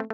Hi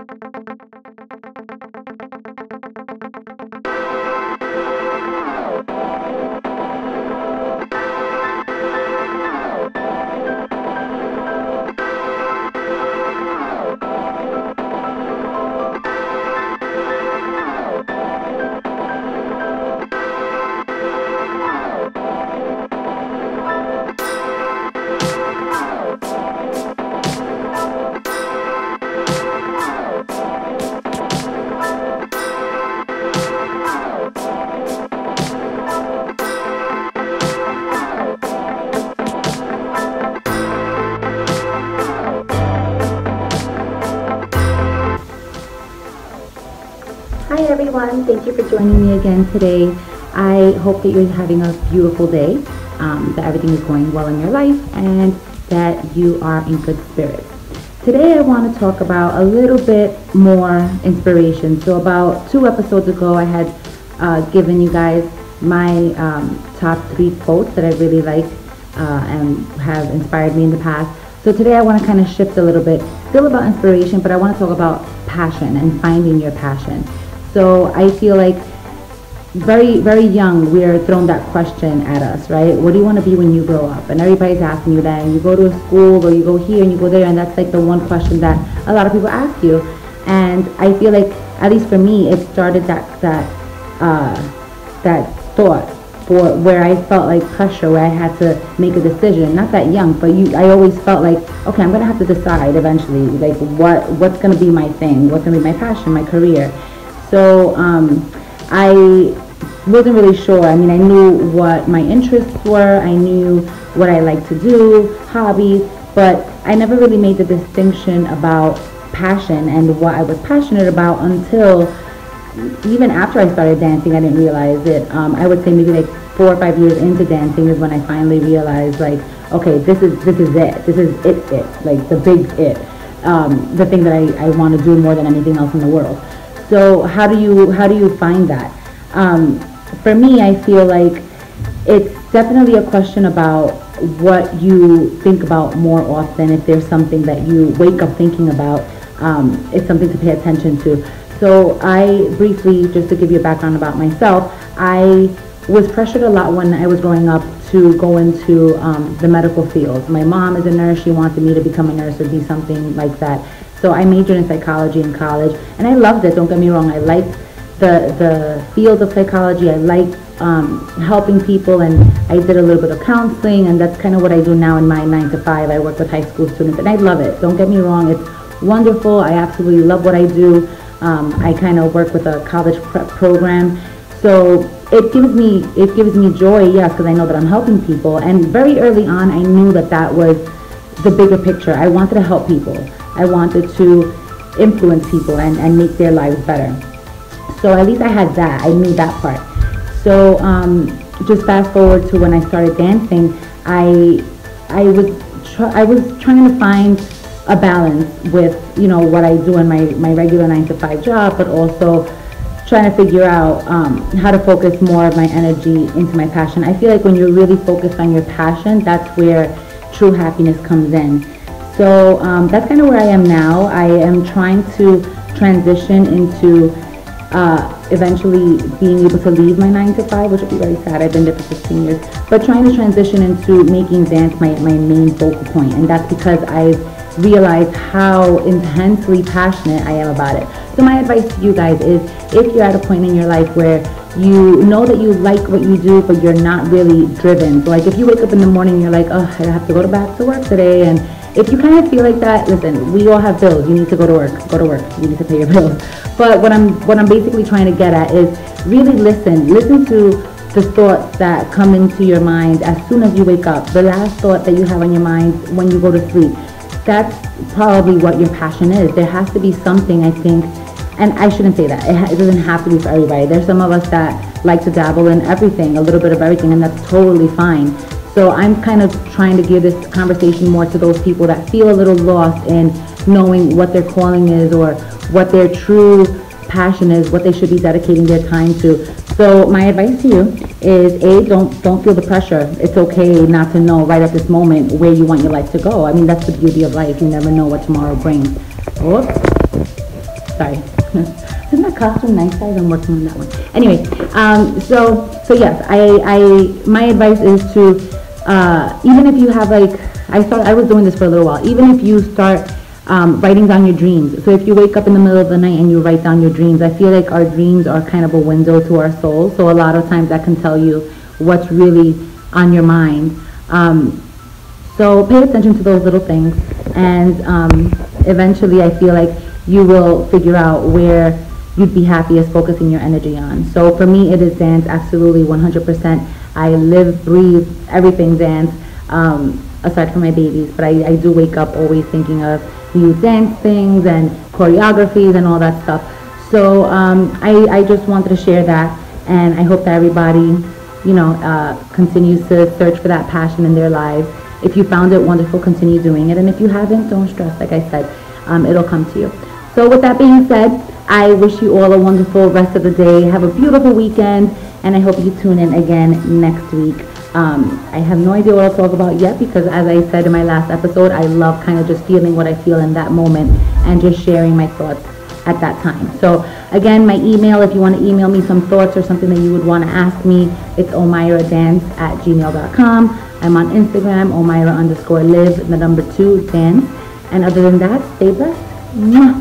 everyone, thank you for joining me again today. I hope that you're having a beautiful day, that everything is going well in your life, and that you are in good spirits. Today I want to talk about a little bit more inspiration. So about 2 episodes ago I had given you guys my top 3 quotes that I really like and have inspired me in the past. So today I want to kind of shift a little bit, still about inspiration, but I want to talk about passion and finding your passion. So I feel like very, very young, we're thrown that question at us, right? What do you want to be when you grow up? And everybody's asking you that, and you go to a school, or you go here and you go there, and that's like the one question that a lot of people ask you. And I feel like, at least for me, it started that thought for where I felt like pressure, where I had to make a decision. Not that young, but I always felt like, okay, I'm gonna have to decide eventually, like what's gonna be my thing, what's gonna be my passion, my career. So I wasn't really sure. I mean, I knew what my interests were, I knew what I like to do, hobbies, but I never really made the distinction about passion and what I was passionate about until even after I started dancing. I didn't realize it. I would say maybe like 4 or 5 years into dancing is when I finally realized, like, okay, this is it. This is it, like the big it, the thing that I want to do more than anything else in the world. So how do you find that? For me, I feel like it's definitely a question about what you think about more often. If there's something that you wake up thinking about, it's something to pay attention to. So I briefly, just to give you a background about myself, I was pressured a lot when I was growing up to go into the medical field. My mom is a nurse. She wanted me to become a nurse or be something like that. So I majored in psychology in college, and I loved it, don't get me wrong. I liked the field of psychology. I liked helping people, and I did a little bit of counseling, and that's kind of what I do now in my 9 to 5. I work with high school students, and I love it, don't get me wrong. It's wonderful. I absolutely love what I do. I kind of work with a college prep program, so it gives me joy, yes, because I know that I'm helping people. And very early on, I knew that was the bigger picture. I wanted to help people. I wanted to influence people and make their lives better. So at least I had that. I knew that part. So just fast forward to when I started dancing, I was trying to find a balance with, you know, what I do in my regular 9 to 5 job, but also trying to figure out how to focus more of my energy into my passion. I feel like when you're really focused on your passion, that's where true happiness comes in. So that's kind of where I am now. I am trying to transition into eventually being able to leave my 9 to 5, which will be very sad. I've been there for 15 years. But trying to transition into making dance my main focal point. And that's because I've realized how intensely passionate I am about it. So my advice to you guys is, if you're at a point in your life where you know that you like what you do, but you're not really driven. So like if you wake up in the morning and you're like, oh, I have to go back to work today, and if you kind of feel like that, listen, we all have bills. You need to go to work. You need to pay your bills. But what I'm basically trying to get at is really listen to the thoughts that come into your mind as soon as you wake up. The last thought that you have on your mind when you go to sleep. That's probably what your passion is. There has to be something, I think, and I shouldn't say that. It doesn't have to be for everybody. There's some of us that like to dabble in everything, a little bit of everything, and that's totally fine. So I'm kind of trying to give this conversation more to those people that feel a little lost in knowing what their calling is or what their true passion is, what they should be dedicating their time to. So my advice to you is, don't feel the pressure. It's okay not to know right at this moment where you want your life to go. I mean, that's the beauty of life. You never know what tomorrow brings. Oops. Isn't that costume nice, guys? I'm working on that one. Anyway, so yes, my advice is to, even if you have like, I was doing this for a little while, even if you start writing down your dreams. So if you wake up in the middle of the night and you write down your dreams, I feel like our dreams are kind of a window to our soul. So a lot of times that can tell you what's really on your mind. So pay attention to those little things, and eventually I feel like you will figure out where you'd be happiest focusing your energy on. So for me, it is dance, absolutely 100%. I live, breathe, everything dance, aside from my babies. But I do wake up always thinking of new dance things and choreographies and all that stuff. So I just wanted to share that, and I hope that everybody, you know, continues to search for that passion in their lives. If you found it wonderful, continue doing it. And if you haven't, don't stress. Like I said, it'll come to you. So with that being said, I wish you all a wonderful rest of the day. Have a beautiful weekend, and I hope you tune in again next week. I have no idea what I'll talk about yet, because as I said in my last episode, I love kind of just feeling what I feel in that moment and just sharing my thoughts at that time. So again, my email, if you want to email me some thoughts or something that you would want to ask me, it's omyradance@gmail.com. I'm on Instagram, Omyra_live, the number 2, dance. And other than that, stay blessed. Mwah.